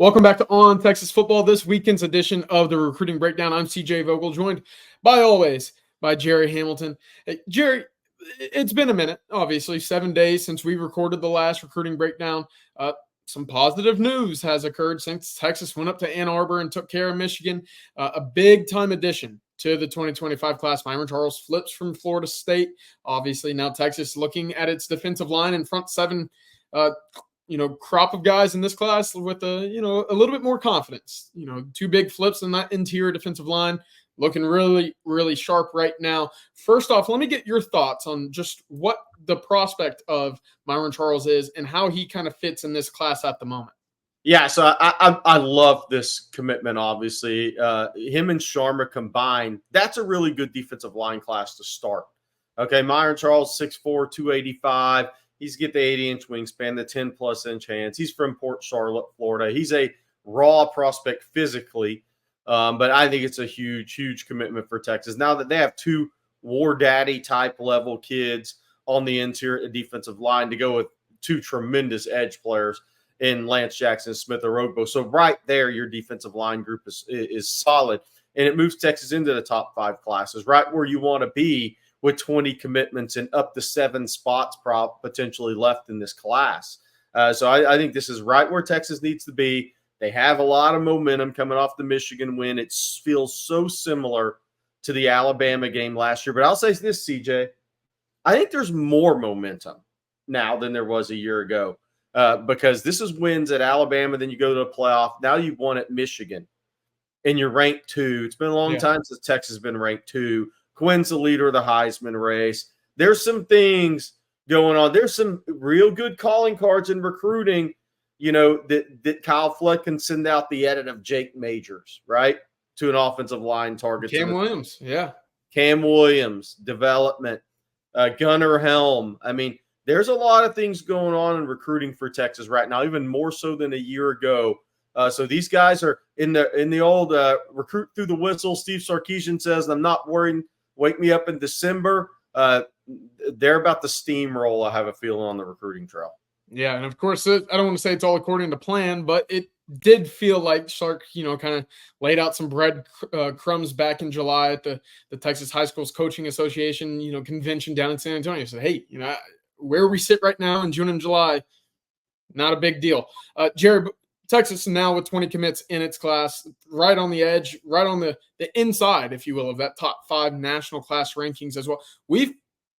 Welcome back to On Texas Football, this weekend's edition of the Recruiting Breakdown. I'm CJ Vogel, joined by Gerry Hamilton. Hey, Gerry, it's been a minute, obviously, 7 days since we recorded the last Recruiting Breakdown. Some positive news has occurred since Texas went up to Ann Arbor and took care of Michigan. A big-time addition to the 2025 class. Myon Charles flips from Florida State. Obviously, now Texas looking at its defensive line and front seven crop of guys in this class with a little bit more confidence. Two big flips in that interior defensive line, looking really, really sharp right now. First off, let me get your thoughts on just what the prospect of Myon Charles is and how he kind of fits in this class at the moment. Yeah, so I love this commitment, obviously. Him and Sharma combined, that's a really good defensive line class to start. Okay, Myon Charles, 6'4", 285. He's get the 80-inch wingspan, the 10-plus inch hands. He's from Port Charlotte, Florida. He's a raw prospect physically, but I think it's a huge, huge commitment for Texas. Now that they have two war daddy type level kids on the interior defensive line to go with two tremendous edge players in Lance Jackson, Smith Orogbo. So right there, your defensive line group is solid, and it moves Texas into the top 5 classes, right where you want to be, with 20 commitments and up to 7 spots potentially left in this class. So I think this is right where Texas needs to be. They have a lot of momentum coming off the Michigan win. It feels so similar to the Alabama game last year. But I'll say this, CJ, I think there's more momentum now than there was a year ago because this is wins at Alabama, then you go to the playoff. Now you've won at Michigan, and you're ranked 2. It's been a long time since Texas has been ranked 2. Quinn's the leader of the Heisman race. There's some things going on. There's some real good calling cards in recruiting, that Kyle Flood can send out the edit of Jake Majors, right, to an offensive line target. Cam Williams, Cam Williams, development, Gunnar Helm. I mean, there's a lot of things going on in recruiting for Texas right now, even more so than a year ago. So these guys are in the old recruit through the whistle. Steve Sarkisian says, I'm not worried. Wake me up in December. They're about to steamroll, I have a feeling, on the recruiting trail. Yeah, and of course, I don't want to say it's all according to plan, but it did feel like Sark, kind of laid out some bread crumbs back in July at the Texas High Schools Coaching Association, convention down in San Antonio. Said, hey, where we sit right now in June and July, not a big deal. Gerry, Texas now with 20 commits in its class, right on the edge, right on the inside, if you will, of that top 5 national class rankings as well. We've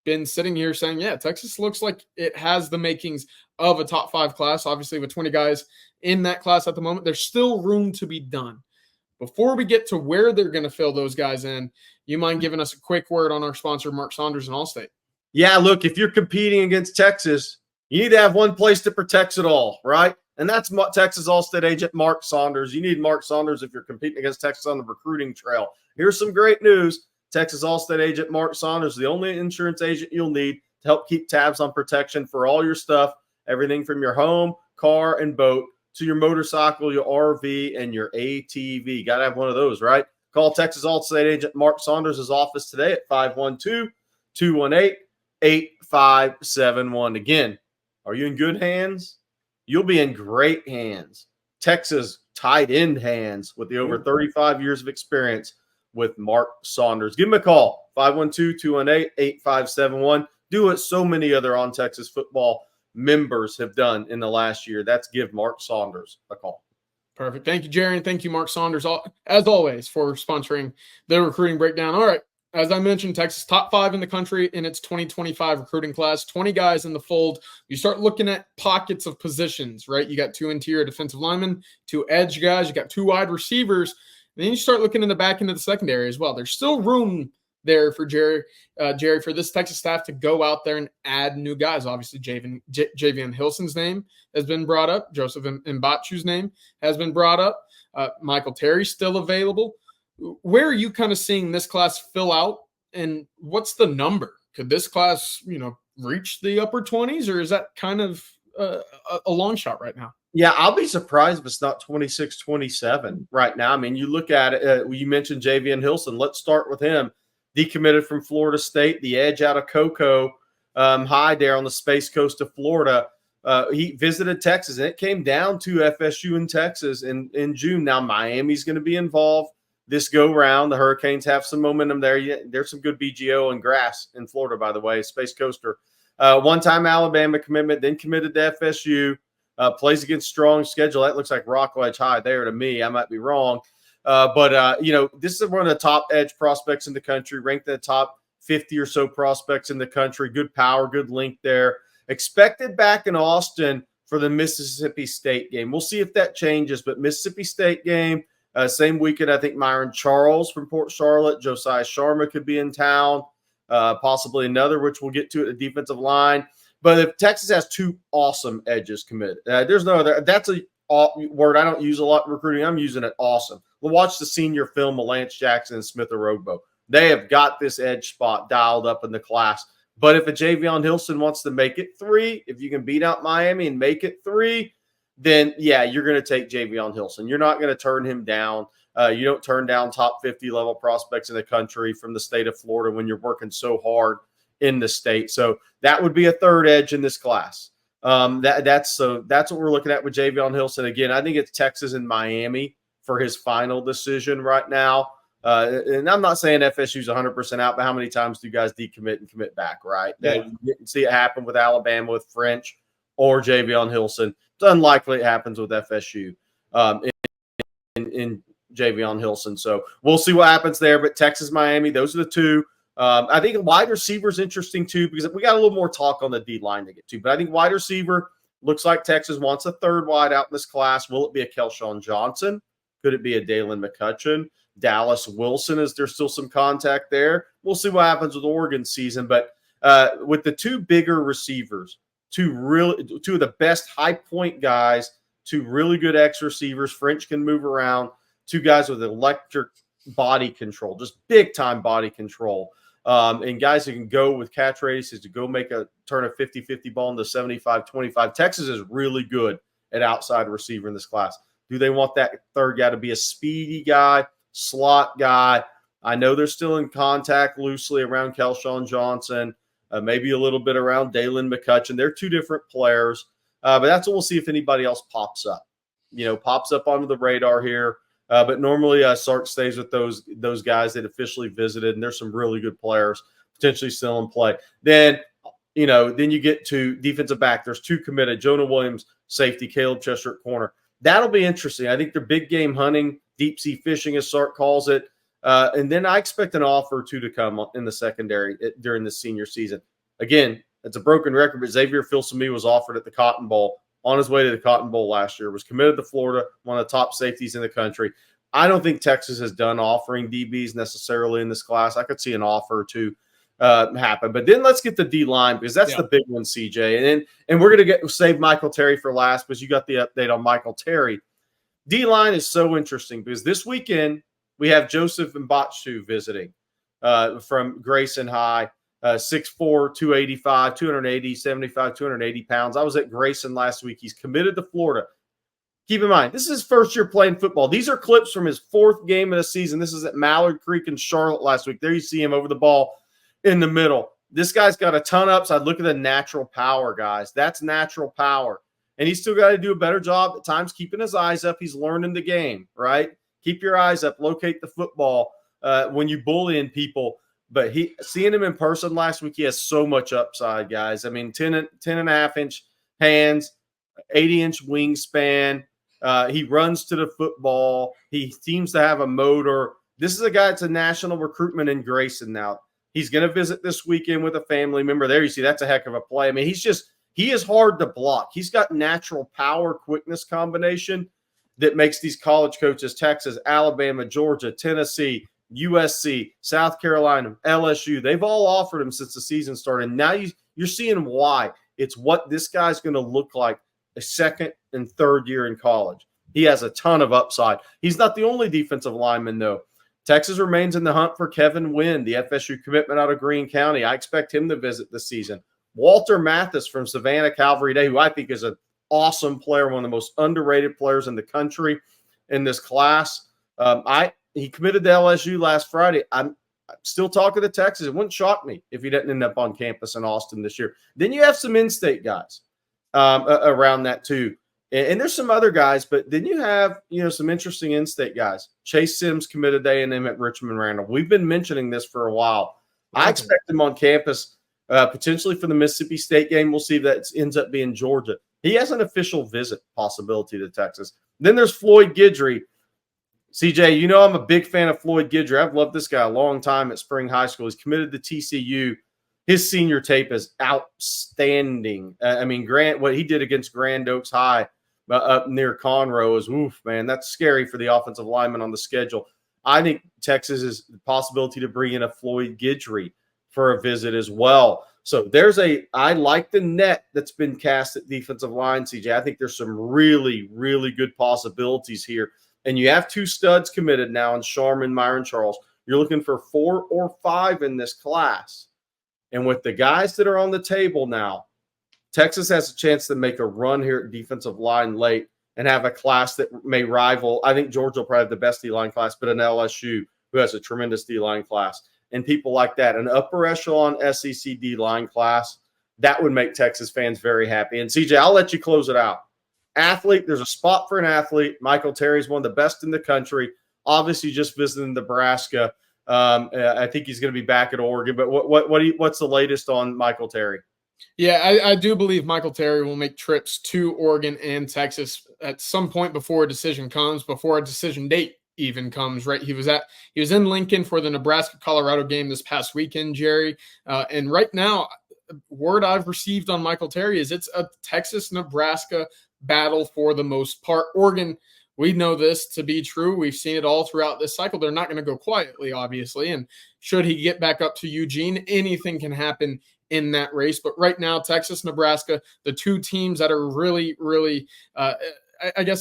been sitting here saying, Texas looks like it has the makings of a top 5 class. Obviously, with 20 guys in that class at the moment, there's still room to be done. Before we get to where they're going to fill those guys in, you mind giving us a quick word on our sponsor, Mark Saunders and Allstate? Yeah, look, if you're competing against Texas, you need to have one place that protects it all, right? And that's Texas Allstate agent Mark Saunders. You need Mark Saunders if you're competing against Texas on the recruiting trail. Here's some great news. Texas Allstate agent Mark Saunders, the only insurance agent you'll need to help keep tabs on protection for all your stuff, everything from your home, car, and boat to your motorcycle, your RV, and your ATV. Got to have one of those, right? Call Texas Allstate agent Mark Saunders' office today at 512-218-8571. Again, are you in good hands? You'll be in great hands. Texas tight end hands with the over 35 years of experience with Mark Saunders. Give him a call, 512-218-8571. Do what so many other On Texas Football members have done in the last year. That's give Mark Saunders a call. Perfect. Thank you, Gerry, and thank you, Mark Saunders, as always, for sponsoring the Recruiting Breakdown. All right. As I mentioned, Texas top 5 in the country in its 2025 recruiting class, 20 guys in the fold. You start looking at pockets of positions, right? You got 2 interior defensive linemen, 2 edge guys, you got 2 wide receivers. And then you start looking in the back end of the secondary as well. There's still room there for Gerry, for this Texas staff to go out there and add new guys. Obviously, Javian Hilson's name has been brought up. Joseph Mbachu's name has been brought up. Michael Terry's still available. Where are you kind of seeing this class fill out, and what's the number? Could this class, reach the upper 20s, or is that kind of a long shot right now? Yeah, I'll be surprised if it's not 26, 27 right now. I mean, you look at it, you mentioned Javian Hilson. Let's start with him. Decommitted from Florida State, the edge out of Cocoa High there on the Space Coast of Florida. he visited Texas, and it came down to FSU in Texas in June. Now Miami's going to be involved this go round. The Hurricanes have some momentum there. Yeah, there's some good BGO and grass in Florida, by the way. Space Coaster. One-time Alabama commitment, then committed to FSU. Plays against strong schedule. That looks like Rockledge High there to me. I might be wrong. But this is one of the top edge prospects in the country, ranked in the top 50 or so prospects in the country. Good power, good length there. Expected back in Austin for the Mississippi State game. We'll see if that changes, but Mississippi State game, same weekend, I think Myon Charles from Port Charlotte, Josiah Sharma could be in town, possibly another, which we'll get to at the defensive line. But if Texas has two awesome edges committed, there's no other. That's a word I don't use a lot in recruiting. I'm using it awesome. We'll watch the senior film of Lance Jackson and Smith Orogbo. They have got this edge spot dialed up in the class. But if a Javion Hilson wants to make it 3, if you can beat out Miami and make it 3, then, yeah, you're going to take Javion Hilson. You're not going to turn him down. You don't turn down top 50 level prospects in the country from the state of Florida when you're working so hard in the state. So that would be a third edge in this class. That's what we're looking at with Javion Hilson. Again, I think it's Texas and Miami for his final decision right now. And I'm not saying FSU's 100% out, but how many times do you guys decommit and commit back, right? Yeah. You didn't see it happen with Alabama with Ffrench or Javion Hilson. It's unlikely it happens with FSU in Javion Hilson. So we'll see what happens there. But Texas, Miami, those are the two. I think wide receiver is interesting too, because we got a little more talk on the D line to get to. But I think wide receiver looks like Texas wants a third wide out in this class. Will it be a Kelshawn Johnson? Could it be a Dalen McCutcheon? Dallas Wilson, is there still some contact there? We'll see what happens with Oregon season. But with the two bigger receivers, two of the best high point guys, two really good X receivers, Ffrench can move around, two guys with electric body control, just big time body control. And guys who can go with catch radiuses to go turn a 50-50 ball into 75-25. Texas is really good at outside receiver in this class. Do they want that third guy to be a speedy guy, slot guy? I know they're still in contact loosely around Kelshawn Johnson, maybe a little bit around Dalen McCutcheon. They're two different players, but that's what we'll see if anybody else pops up. Pops up onto the radar here. But normally Sark stays with those guys that officially visited, and there's some really good players potentially still in play. Then you get to defensive back. There's two committed: Jonah Williams, safety; Caleb Chester at corner. That'll be interesting. I think they're big game hunting, deep sea fishing, as Sark calls it. And then I expect an offer or two to come in the secondary during the senior season. Again, it's a broken record, but Xavier Filsaime was offered at the Cotton Bowl. On his way to the Cotton Bowl last year, was committed to Florida, one of the top safeties in the country. I don't think Texas has done offering DBs necessarily in this class. I could see an offer or two happen. But then let's get the D-line, because that's the big one, CJ. And we're going to save Michael Terry for last, because you got the update on Michael Terry. D-line is so interesting because this weekend we have Joseph Mbachtu visiting from Grayson High. 6'4", 285, 280, 75, 280 pounds. I was at Grayson last week. He's committed to Florida. Keep in mind, this is his first year playing football. These are clips from his fourth game of the season. This is at Mallard Creek in Charlotte last week. There you see him over the ball in the middle. This guy's got a ton of upside. Look at the natural power, guys. That's natural power. And he's still got to do a better job at times keeping his eyes up. He's learning the game, right? Keep your eyes up. Locate the football when you bully in people. But seeing him in person last week, he has so much upside, guys. I mean, 10.5-inch hands, 80-inch wingspan. He runs to the football. He seems to have a motor. This is a guy that's a national recruitment in Grayson now. He's going to visit this weekend with a family member. There you see, that's a heck of a play. I mean, he is hard to block. He's got natural power, quickness combination that makes these college coaches, Texas, Alabama, Georgia, Tennessee, USC, South Carolina, LSU, they've all offered him since the season started. Now you're seeing why. It's what this guy's going to look like a second and third year in college. He has a ton of upside. He's not the only defensive lineman, though. Texas remains in the hunt for Kevin Wynn, the FSU commitment out of Greene County. I expect him to visit this season. Walter Mathis from Savannah Calvary Day, who I think is an awesome player, one of the most underrated players in the country in this class. He committed to LSU last Friday. I'm still talking to Texas. It wouldn't shock me if he didn't end up on campus in Austin this year. Then you have some in-state guys. around that too. And there's some other guys, but then you have, some interesting in-state guys. Chase Sims committed to A&M at Richmond Randall. We've been mentioning this for a while. I expect him on campus potentially for the Mississippi State game. We'll see if that ends up being Georgia. He has an official visit possibility to Texas. Then there's Floyd Guidry. CJ, I'm a big fan of Floyd Guidry. I've loved this guy a long time at Spring High School. He's committed to TCU. His senior tape is outstanding. What he did against Grand Oaks High up near Conroe is, man, that's scary for the offensive lineman on the schedule. I think Texas is the possibility to bring in a Floyd Guidry for a visit as well. So I like the net that's been cast at defensive line, CJ. I think there's some really, really good possibilities here. And you have 2 studs committed now in Sharman and Myon Charles. You're looking for 4 or 5 in this class. And with the guys that are on the table now, Texas has a chance to make a run here at defensive line late and have a class that may rival. I think Georgia will probably have the best D-line class, but an LSU who has a tremendous D-line class. And people like that, an upper echelon SEC D-line class, that would make Texas fans very happy. And CJ, I'll let you close it out. Athlete, there's a spot for an athlete. Michael Terry's one of the best in the country. Obviously, just visiting Nebraska. I think he's going to be back at Oregon. But what's the latest on Michael Terry? Yeah, I do believe Michael Terry will make trips to Oregon and Texas at some point before a decision comes, before a decision date even comes, right? He was in Lincoln for the Nebraska-Colorado game this past weekend, Jerry. And right now, word I've received on Michael Terry is it's a Texas-Nebraska battle for the most part. Oregon, we know this to be true. We've seen it all throughout this cycle. They're not going to go quietly, obviously. And should he get back up to Eugene, anything can happen in that race. But right now, Texas, Nebraska, the 2 teams that are really, really,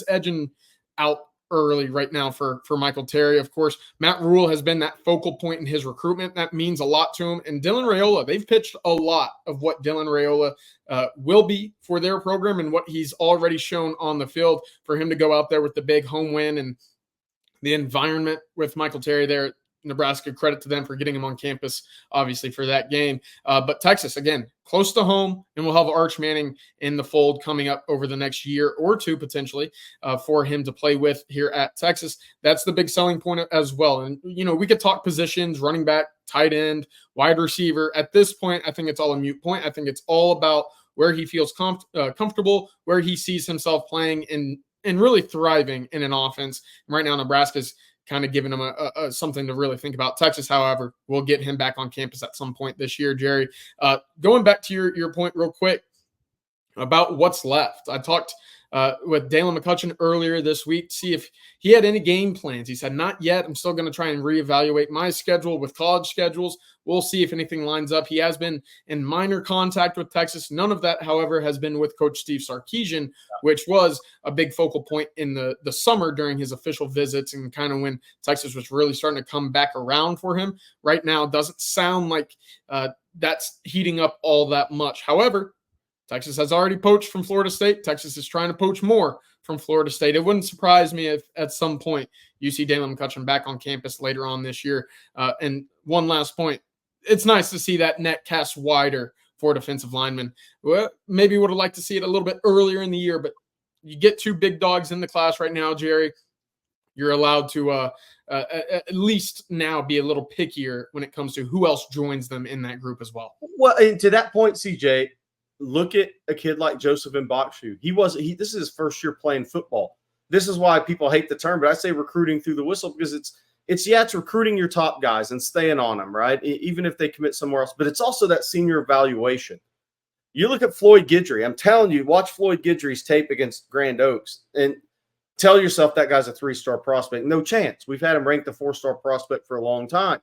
edging out early right now for Michael Terry. Of course, Matt Rule has been that focal point in his recruitment. That means a lot to him. And Dylan Raiola, they've pitched a lot of what Dylan Raiola will be for their program and what he's already shown on the field. For him to go out there with the big home win and the environment with Michael Terry there, Nebraska, credit to them for getting him on campus, obviously, for that game. But Texas, again, close to home, and we'll have Arch Manning in the fold coming up over the next year or 2, potentially, for him to play with here at Texas. That's the big selling point as well. And, we could talk positions, running back, tight end, wide receiver. At this point, I think it's all a moot point. I think it's all about where he feels comfortable, where he sees himself playing and really thriving in an offense. And right now, Nebraska's kind of giving him a something to really think about. Texas, however, will get him back on campus at some point this year, Jerry. Going back to your point real quick about what's left. I talked with Dalen McCutcheon earlier this week to see if he had any game plans. He said, not yet. I'm still going to try and reevaluate my schedule with college schedules. We'll see if anything lines up. He has been in minor contact with Texas. None of that, however, has been with Coach Steve Sarkisian, which was a big focal point in the summer during his official visits and kind of when Texas was really starting to come back around for him. Right now, it doesn't sound like that's heating up all that much. However, Texas has already poached from Florida State. Texas is trying to poach more from Florida State. It wouldn't surprise me if at some point you see Dalen McCutcheon back on campus later on this year. And one last point, it's nice to see that net cast wider for defensive linemen. Well, maybe would have liked to see it a little bit earlier in the year, but you get 2 big dogs in the class right now, Jerry. You're allowed to at least now be a little pickier when it comes to who else joins them in that group as well. Well, and to that point, CJ, look at a kid like Joseph Mbakshu. This is his first year playing football. This is why people hate the term, but I say recruiting through the whistle because it's recruiting your top guys and staying on them, right? Even if they commit somewhere else. But it's also that senior evaluation. You look at Floyd Guidry. I'm telling you, watch Floyd Guidry's tape against Grand Oaks and tell yourself that guy's a 3-star prospect. No chance. We've had him ranked a 4-star prospect for a long time.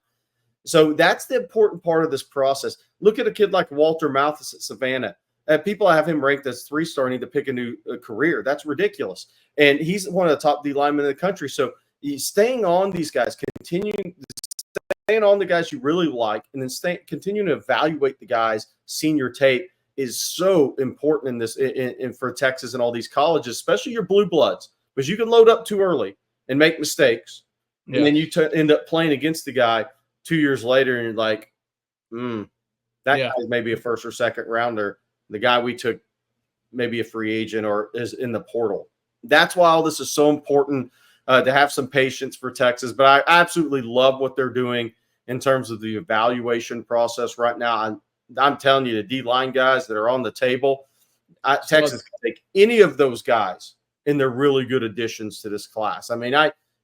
So that's the important part of this process. Look at a kid like Walter Malthus at Savannah. People have him ranked as 3-star, need to pick a new career. That's ridiculous. And he's one of the top D linemen in the country. So staying on these guys, staying on the guys you really like, and then continuing to evaluate the guys' senior tape is so important in this for Texas and all these colleges, especially your blue bloods, because you can load up too early and make mistakes. Yeah. And then you end up playing against the guy 2 years later, and you're like, that guy may be a 1st or 2nd rounder. The guy we took maybe a free agent or is in the portal. That's why all this is so important, to have some patience for Texas. But I absolutely love what they're doing in terms of the evaluation process right now. I'm telling you, the D-line guys that are on the table, Texas can take any of those guys, and they're really good additions to this class. I mean,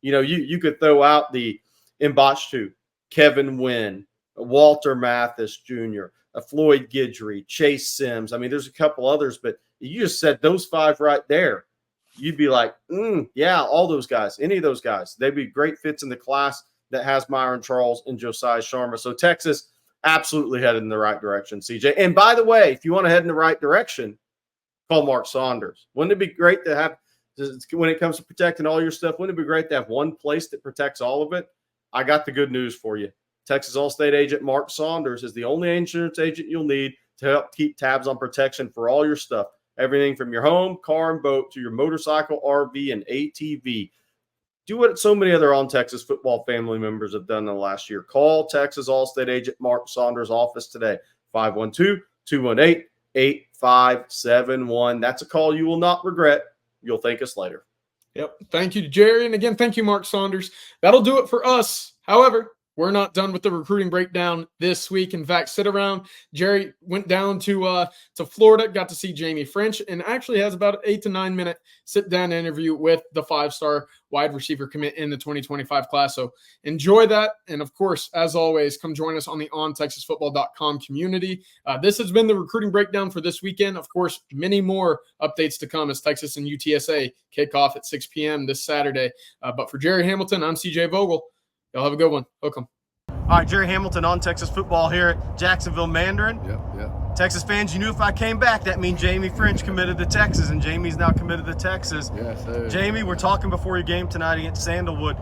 you could throw out the Mbachtu, Kevin Wynn, Walter Mathis Jr., Floyd Guidry, Chase Sims. I mean, there's a couple others, but you just said those 5 right there. You'd be like, yeah, all those guys, any of those guys. They'd be great fits in the class that has Myon Charles and Josiah Sharma. So Texas absolutely headed in the right direction, CJ. And by the way, if you want to head in the right direction, call Mark Saunders. Wouldn't it be great to have, when it comes to protecting all your stuff, wouldn't it be great to have one place that protects all of it? I got the good news for you. Texas Allstate agent Mark Saunders is the only insurance agent you'll need to help keep tabs on protection for all your stuff. Everything from your home, car, and boat to your motorcycle, RV, and ATV. Do what so many other On Texas Football family members have done in the last year. Call Texas Allstate agent Mark Saunders' office today, 512-218-8571. That's a call you will not regret. You'll thank us later. Yep. Thank you, Jerry. And again, thank you, Mark Saunders. That'll do it for us. However, we're not done with the recruiting breakdown this week. In fact, sit around. Jerry went down to Florida, got to see Jaime Ffrench, and actually has about an 8 to 9 minute sit-down interview with the 5-star wide receiver commit in the 2025 class. So enjoy that. And, of course, as always, come join us on the ontexasfootball.com community. This has been the recruiting breakdown for this weekend. Of course, many more updates to come as Texas and UTSA kick off at 6 p.m. this Saturday. But for Gerry Hamilton, I'm CJ Vogel. Y'all have a good one. Welcome. All right, Gerry Hamilton on Texas Football here at Jacksonville Mandarin. Yep. Texas fans, you knew if I came back, that means Jaime Ffrench committed to Texas, and Jamie's now committed to Texas. Yes, sir. Jamie, we're talking before your game tonight against Sandalwood.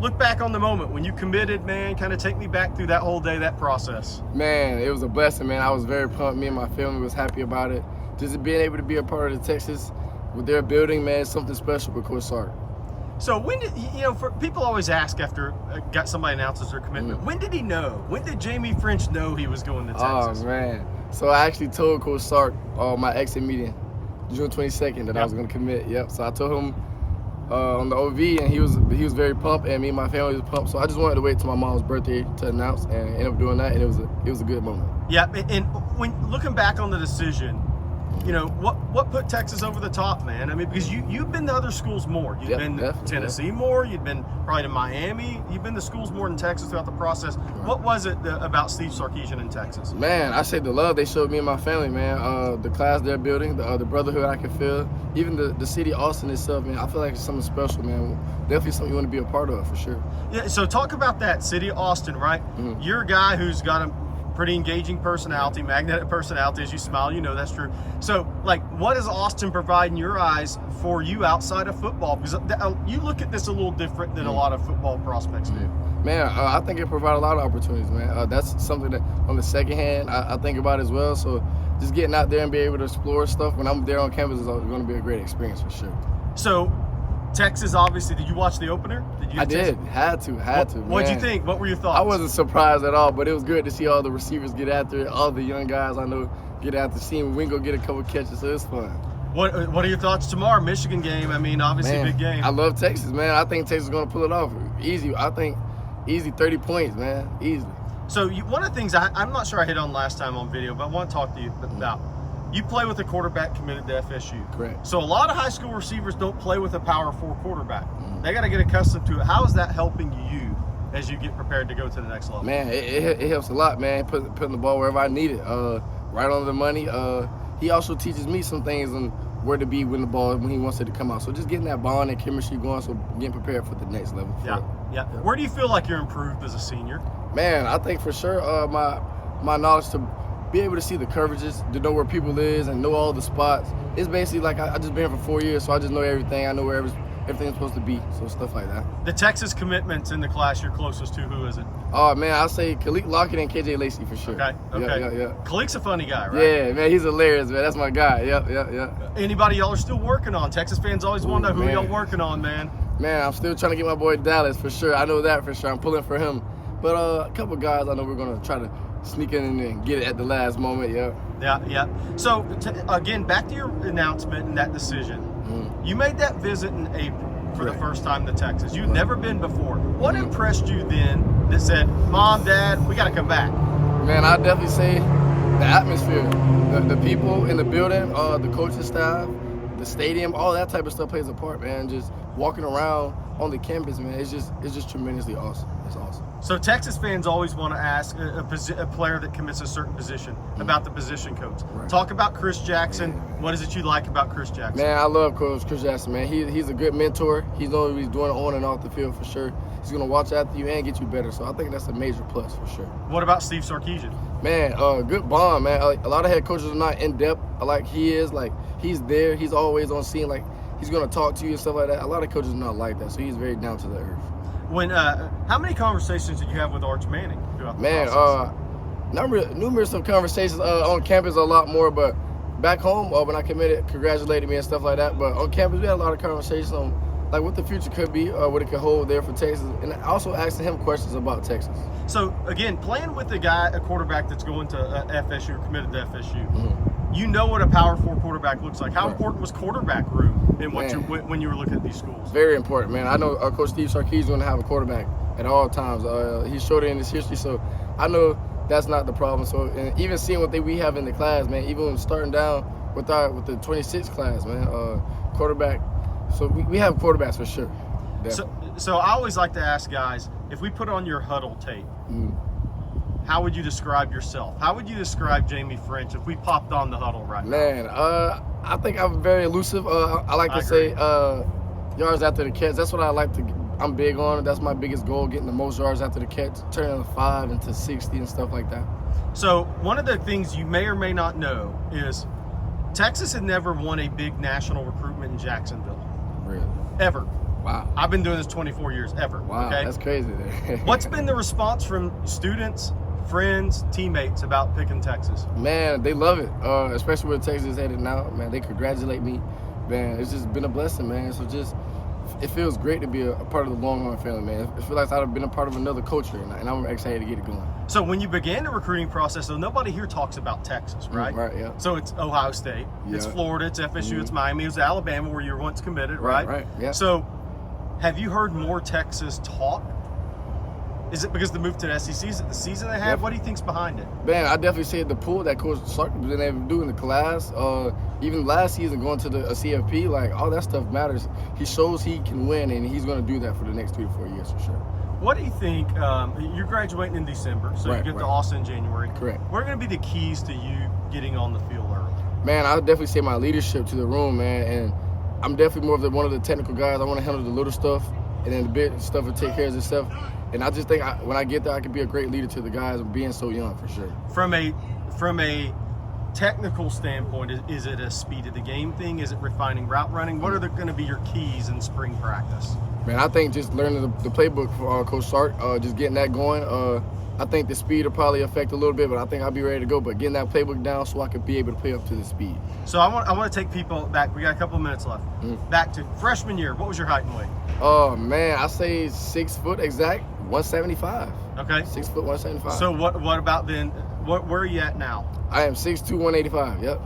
Look back on the moment when you committed, man. Kind of take me back through that whole day, that process. Man, it was a blessing, man. I was very pumped. Me and my family was happy about it. Just being able to be a part of the Texas with their building, man, is something special with Coach Sark. So when did, for people always ask after got somebody announces their commitment, when did he know? When did Jaime Ffrench know he was going to Texas? Oh, man. So I actually told Coach Sark my exit meeting, June 22nd, that I was going to commit. Yep. So I told him on the OV, and he was very pumped, and me and my family was pumped. So I just wanted to wait till my mom's birthday to announce, and ended up doing that, and it was a good moment. Yeah, and when looking back on the decision, what put Texas over the top, man? I mean, because you've been to other schools more. You've been to Tennessee more. You've been probably to Miami. You've been to schools more than Texas throughout the process. Right. What was it about Steve Sarkisian in Texas? Man, I say the love they showed me and my family, man. The class they're building, the brotherhood I can feel. Even the city of Austin itself, man. I feel like it's something special, man. Definitely something you want to be a part of, for sure. Yeah, so talk about that city of Austin, right? Mm-hmm. You're a guy who's got a pretty engaging personality, magnetic personality. As you smile, that's true. So, what does Austin provide in your eyes for you outside of football? Because you look at this a little different than a lot of football prospects do. Man, I think it provides a lot of opportunities, man. That's something that, on the second hand, I think about as well. So, just getting out there and be able to explore stuff when I'm there on campus is going to be a great experience for sure. So, Texas, obviously, did you watch the opener? I did. Had to. What'd you think? What were your thoughts? I wasn't surprised at all, but it was good to see all the receivers get after it, all the young guys I know get after seeing Wingo get a couple catches, so it was fun. What are your thoughts tomorrow? Michigan game, I mean, obviously man, big game. I love Texas, man. I think Texas is going to pull it off. Easy. I think easy 30 points, man. Easily. So one of the things I'm not sure I hit on last time on video, but I want to talk to you about. You play with a quarterback committed to FSU. Correct. So a lot of high school receivers don't play with a Power 4 quarterback. They got to get accustomed to it. How is that helping you as you get prepared to go to the next level? Man, it helps a lot, man, putting the ball wherever I need it, right on the money. He also teaches me some things on where to be when he wants it to come out. So just getting that bond and chemistry going, so getting prepared for the next level. Yeah. Where do you feel like you're improved as a senior? Man, I think for sure my knowledge to be able to see the coverages, to know where people is and know all the spots. It's basically like I just been here for 4 years, so I just know everything. I know where everything's supposed to be, so stuff like that. The Texas commitments in the class you're closest to, who is it? Oh, man, I'll say Khalid Lockett and KJ Lacey for sure. Okay. Yeah. Khalik's a funny guy, right? Yeah, man, he's hilarious, man. That's my guy. Yep. Anybody y'all are still working on? Texas fans always want to know who y'all working on, man. Man, I'm still trying to get my boy Dallas for sure. I know that for sure. I'm pulling for him. But a couple guys I know we're going to try to sneak in and get it at the last moment. Yeah. Yeah. So again, back to your announcement and that decision. You made that visit in April for the first time to Texas. You'd never been before. What impressed you then that said, Mom, Dad, we got to come back? Man, I'd definitely say the atmosphere, the people in the building, the coaching staff, the stadium, all that type of stuff plays a part, man. Just walking around on the campus, man, it's just tremendously awesome. It's awesome. So Texas fans always want to ask a player that commits a certain position about the position coach. Right. Talk about Chris Jackson. Yeah. What is it you like about Chris Jackson? Man, I love Coach Chris Jackson, man. He's a good mentor. He knows what he's doing on and off the field for sure. He's going to watch after you and get you better. So I think that's a major plus for sure. What about Steve Sarkisian? Man, good bond, man. A lot of head coaches are not in depth like he is. Like, he's there. He's always on scene. Like, he's going to talk to you and stuff like that. A lot of coaches are not like that. So he's very down to the earth. When how many conversations did you have with Arch Manning throughout the process? Numerous of conversations on campus, a lot more, but back home when I committed, congratulated me and stuff like that. But on campus, we had a lot of conversations on like what the future could be, what it could hold there for Texas, and also asking him questions about Texas. So again, playing with a quarterback that's going to FSU or committed to FSU, you know what a Power 4 quarterback looks like. How important was quarterback room in when you were looking at these schools? Very important, man. I know Coach Steve Sarkisian is going to have a quarterback at all times. He showed it in his history, so I know that's not the problem. So, and even seeing what we have in the class, man, even starting down with the 26 class, man, quarterback. So we have quarterbacks for sure. So I always like to ask guys, if we put on your huddle tape, how would you describe yourself? How would you describe Jaime Ffrench if we popped on the huddle right now? Man, I think I'm very elusive. I like to say yards after the catch. That's what I like to. I'm big on. That's my biggest goal: getting the most yards after the catch, turning the 5 into 60 and stuff like that. So one of the things you may or may not know is Texas had never won a big national recruitment in Jacksonville. Really? Ever. Wow. I've been doing this 24 years. Ever. Wow, okay? That's crazy. What's been the response from students, friends, teammates about picking Texas? Man, they love it, especially where Texas is headed now. Man, they congratulate me. Man, it's just been a blessing, man. So it feels great to be a part of the Longhorn family, man. It feels like I've been a part of another culture, and I'm excited to get it going. So when you began the recruiting process, though, nobody here talks about Texas, right? Right, yeah. So it's Ohio State, it's Florida, it's FSU, it's Miami, it's Alabama, where you were once committed, right? Right, yeah. So have you heard more Texas talk? Is it because the move to the SEC? Is it the season they have? What do you think's behind it? Man, I definitely say the pull that Coach Sark has been able to do in the class. Even last season, going to the CFP, like all that stuff matters. He shows he can win, and he's going to do that for the next 3 to 4 years for sure. What do you think? You're graduating in December, so you get to Austin in January. Correct. What are going to be the keys to you getting on the field early? Man, I would definitely say my leadership to the room, man. And I'm definitely more of one of the technical guys. I want to handle the little stuff, and then the big stuff will take care of itself. And I just think when I get there, I can be a great leader to the guys being so young for sure. From a technical standpoint, is it a speed of the game thing? Is it refining route running? What are going to be your keys in spring practice? Man, I think just learning the playbook for Coach Sark, just getting that going. I think the speed will probably affect a little bit, but I think I'll be ready to go. But getting that playbook down so I can be able to play up to the speed. So I want to take people back. We got a couple of minutes left. Back to freshman year. What was your height and weight? Oh, man, I say 6 foot exact, 175. Okay. 6 foot, 175. So what about then? Where are you at now? I am 6'2", 185, yep.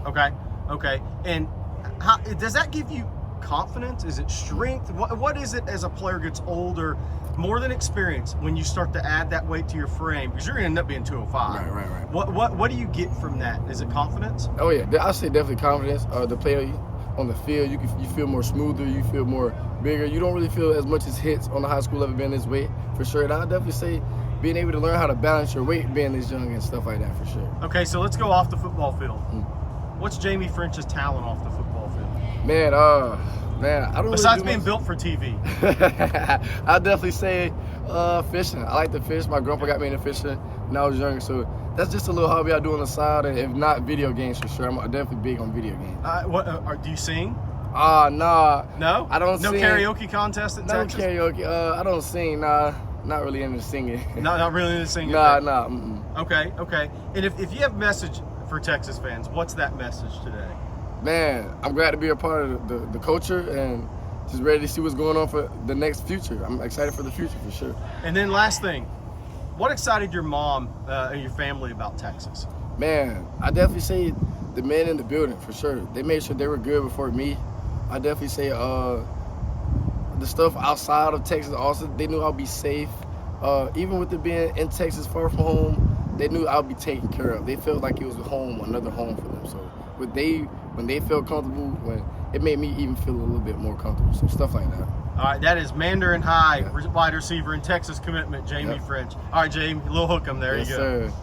Okay. And how, does that give you confidence? Is it strength? What is it as a player gets older, more than experience, when you start to add that weight to your frame? Because you're going to end up being 205. Right. What do you get from that? Is it confidence? Oh, yeah. I say definitely confidence. The player on the field, you feel more smoother, you feel more bigger. You don't really feel as much as hits on the high school level being this weight, for sure. And I'll definitely say being able to learn how to balance your weight being this young and stuff like that, for sure. Okay, so let's go off the football field. What's Jaime Ffrench's talent off the football field? Man, I don't besides really being built for TV. I'll definitely say fishing. I like to fish. My grandpa got me into fishing when I was younger, so that's just a little hobby I do on the side, and if not video games, for sure. I'm definitely big on video games. Do you sing? Nah. No? I don't sing. No karaoke contest in Texas? No karaoke. I don't sing, nah. Not really into singing. Not really into singing? Nah. Okay. And if you have a message for Texas fans, what's that message today? Man, I'm glad to be a part of the culture and just ready to see what's going on for the next future. I'm excited for the future, for sure. And then last thing, What excited your mom and your family about Texas? Man, I definitely say the men in the building for sure. They made sure they were good before me. I definitely say the stuff outside of Texas also, they knew I'd be safe. Even with it being in Texas, far from home, they knew I'd be taken care of. They felt like it was a home, another home for them. So when they felt comfortable, it made me even feel a little bit more comfortable. So stuff like that. All right, that is Mandarin High wide receiver and Texas commitment, Jaime Ffrench. All right, Jaime, a little hook 'em there. Yes, You go. Sir.